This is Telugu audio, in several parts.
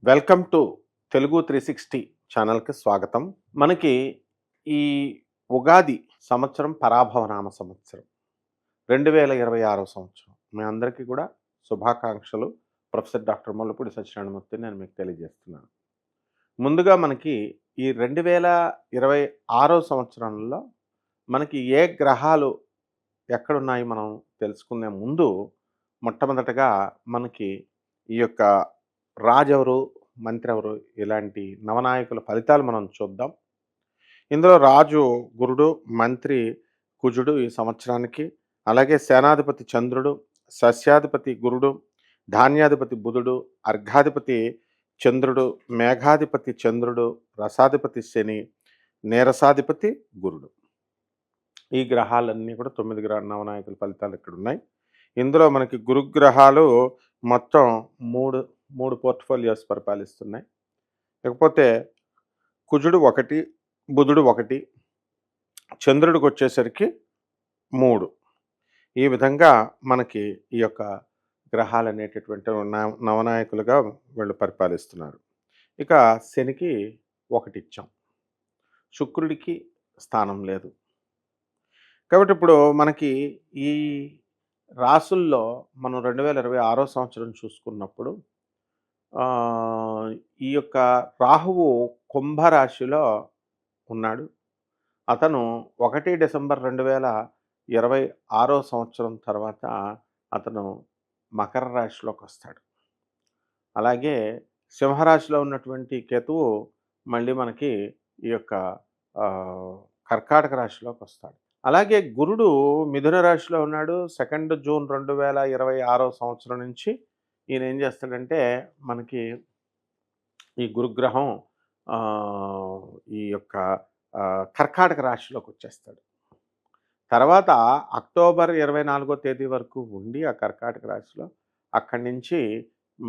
వెల్కమ్ టు తెలుగు 360 ఛానల్కి స్వాగతం. మనకి ఈ ఉగాది సంవత్సరం పరాభవనామ సంవత్సరం 2026 సంవత్సరం. మీ అందరికీ కూడా శుభాకాంక్షలు. ప్రొఫెసర్ డాక్టర్ ముల్లపూడి సత్యనారాయణమూర్తి నేను మీకు తెలియజేస్తున్నాను. ముందుగా మనకి ఈ 2026 సంవత్సరంలో మనకి ఏ గ్రహాలు ఎక్కడున్నాయి మనం తెలుసుకునే ముందు మొట్టమొదటగా మనకి ఈ యొక్క రాజెవరు, మంత్రి ఎవరు, ఇలాంటి నవనాయకుల ఫలితాలు మనం చూద్దాం. ఇందులో రాజు గురుడు, మంత్రి కుజుడు ఈ సంవత్సరానికి, అలాగే సేనాధిపతి చంద్రుడు, సస్యాధిపతి గురుడు, ధాన్యాధిపతి బుధుడు, అర్ఘాధిపతి చంద్రుడు, మేఘాధిపతి చంద్రుడు, రసాధిపతి శని, నీరసాధిపతి గురుడు. ఈ గ్రహాలన్నీ కూడా 9 నవనాయకుల ఫలితాలు ఇక్కడ ఉన్నాయి. ఇందులో మనకి గురుగ్రహాలు మొత్తం మూడు పోర్ట్ఫోలియోస్ పరిపాలిస్తున్నాయి. లేకపోతే కుజుడు 1, బుధుడు 1, చంద్రుడికి వచ్చేసరికి 3. ఈ విధంగా మనకి ఈ యొక్క గ్రహాలు అనేటటువంటి నవనాయకులుగా వీళ్ళు పరిపాలిస్తున్నారు. ఇక శనికి 1 ఇచ్చాం, శుక్రుడికి స్థానం లేదు. కాబట్టి ఇప్పుడు మనకి ఈ రాసుల్లో మనం 2026 సంవత్సరం చూసుకున్నప్పుడు ఈ యొక్క రాహువు కుంభరాశిలో ఉన్నాడు. అతను 1 డిసెంబర్ 2026 సంవత్సరం తర్వాత అతను మకర రాశిలోకి వస్తాడు. అలాగే సింహరాశిలో ఉన్నటువంటి కేతువు మళ్ళీ మనకి ఈ యొక్క కర్కాటక రాశిలోకి వస్తాడు. అలాగే గురుడు మిథున రాశిలో ఉన్నాడు. 2 జూన్ 2026 సంవత్సరం నుంచి ఈయన ఏం చేస్తాడంటే మనకి ఈ గురుగ్రహం ఈ యొక్క కర్కాటక రాశిలోకి వచ్చేస్తాడు. తర్వాత అక్టోబర్ 24వ తేదీ వరకు ఉండి ఆ కర్కాటక రాశిలో అక్కడి నుంచి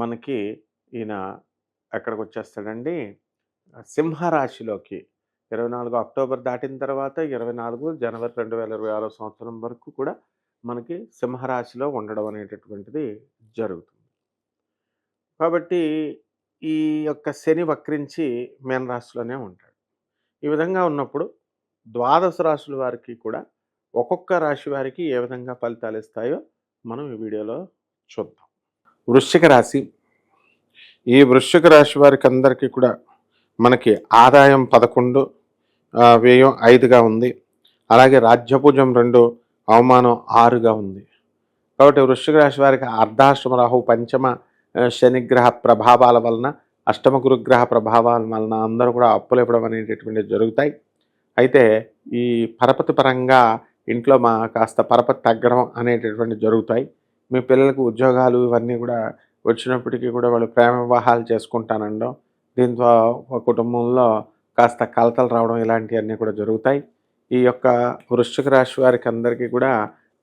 మనకి ఈయన ఎక్కడికి వచ్చేస్తాడండి, సింహరాశిలోకి. 24 అక్టోబర్ దాటిన తర్వాత 24 జనవరి 2026 సంవత్సరం వరకు కూడా మనకి సింహరాశిలో ఉండడం అనేటటువంటిది జరుగుతుంది. కాబట్టి ఈ యొక్క శని వక్రించి మీనరాశిలోనే ఉంటాడు. ఈ విధంగా ఉన్నప్పుడు 12 రాశుల వారికి కూడా ఒక్కొక్క రాశి వారికి ఏ విధంగా ఫలితాలు ఇస్తాయో మనం ఈ వీడియోలో చూద్దాం. వృశ్చిక రాశి. ఈ వృశ్చిక రాశి వారికి అందరికీ కూడా మనకి ఆదాయం 11, వ్యయం 5గా ఉంది. అలాగే రాజ్యపూజం 2, అవమానం 6గా ఉంది. కాబట్టి వృశ్చిక రాశి వారికి అర్ధాష్టమ రాహు, పంచమ శనిగ్రహ ప్రభావాల వలన, అష్టమ గురుగ్రహ ప్రభావాల వలన అందరూ కూడా అప్పులు ఇవ్వడం అనేటటువంటివి జరుగుతాయి. అయితే ఈ పరపతి పరంగా ఇంట్లో కాస్త పరపతి తగ్గడం అనేటటువంటి జరుగుతాయి. మీ పిల్లలకు ఉద్యోగాలు ఇవన్నీ కూడా వచ్చినప్పటికీ కూడా వాళ్ళు ప్రేమ వివాహాలు చేసుకుంటానండం, దీంతో కుటుంబంలో కాస్త కలతలు రావడం ఇలాంటివన్నీ కూడా జరుగుతాయి. ఈ యొక్క వృశ్చిక రాశి వారికి అందరికీ కూడా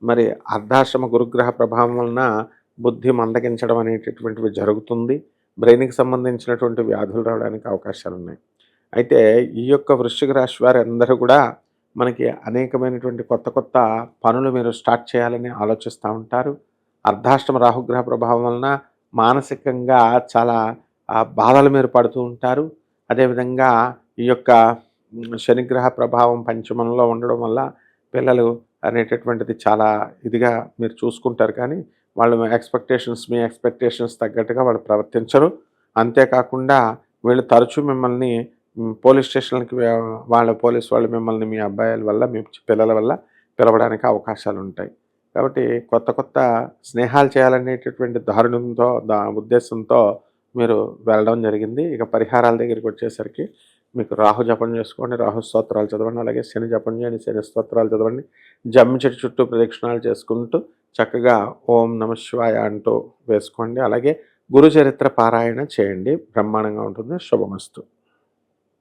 మరి అర్ధాశ్రమ గురుగ్రహ ప్రభావం వలన బుద్ధి మందగించడం అనేటటువంటివి జరుగుతుంది. బ్రెయిన్కి సంబంధించినటువంటి వ్యాధులు రావడానికి అవకాశాలు ఉన్నాయి. అయితే ఈ యొక్క వృశ్చిక రాశి వారి అందరూ కూడా మనకి అనేకమైనటువంటి కొత్త పనులు మీరు స్టార్ట్ చేయాలని ఆలోచిస్తూ ఉంటారు. అర్ధాష్టమ రాహుగ్రహ ప్రభావం వలన మానసికంగా చాలా బాధలు మీరు పడుతూ ఉంటారు. అదేవిధంగా ఈ యొక్క శనిగ్రహ ప్రభావం పంచమంలో ఉండడం వల్ల పిల్లలు అనేటటువంటిది చాలా ఇదిగా మీరు చూసుకుంటారు, కానీ వాళ్ళు మీ ఎక్స్పెక్టేషన్స్ తగ్గట్టుగా వాళ్ళు ప్రవర్తించరు. అంతేకాకుండా వీళ్ళు తరచూ మిమ్మల్ని పోలీస్ స్టేషన్లకి పోలీస్ వాళ్ళు మిమ్మల్ని మీ అబ్బాయిల వల్ల, మీ పిల్లల వల్ల పిలవడానికి అవకాశాలు ఉంటాయి. కాబట్టి కొత్త స్నేహాలు చేయాలనేటటువంటి దారుణంతో ఉద్దేశంతో మీరు వెళ్ళడం జరిగింది. ఇక పరిహారాల దగ్గరికి వచ్చేసరికి మీకు రాహు జపం చేసుకోండి, రాహు స్తోత్రాలు చదవండి. అలాగే శని జపం చేయండి, శని స్తోత్రాలు చదవండి. జమ్మి చెట్టు చుట్టూ ప్రదక్షిణాలు చేసుకుంటూ చక్కగా ఓం నమ శివాయ అంటూ వేసుకోండి. అలాగే గురు చరిత్ర పారాయణ చేయండి, బ్రహ్మాండంగా ఉంటుంది. శుభమస్తు.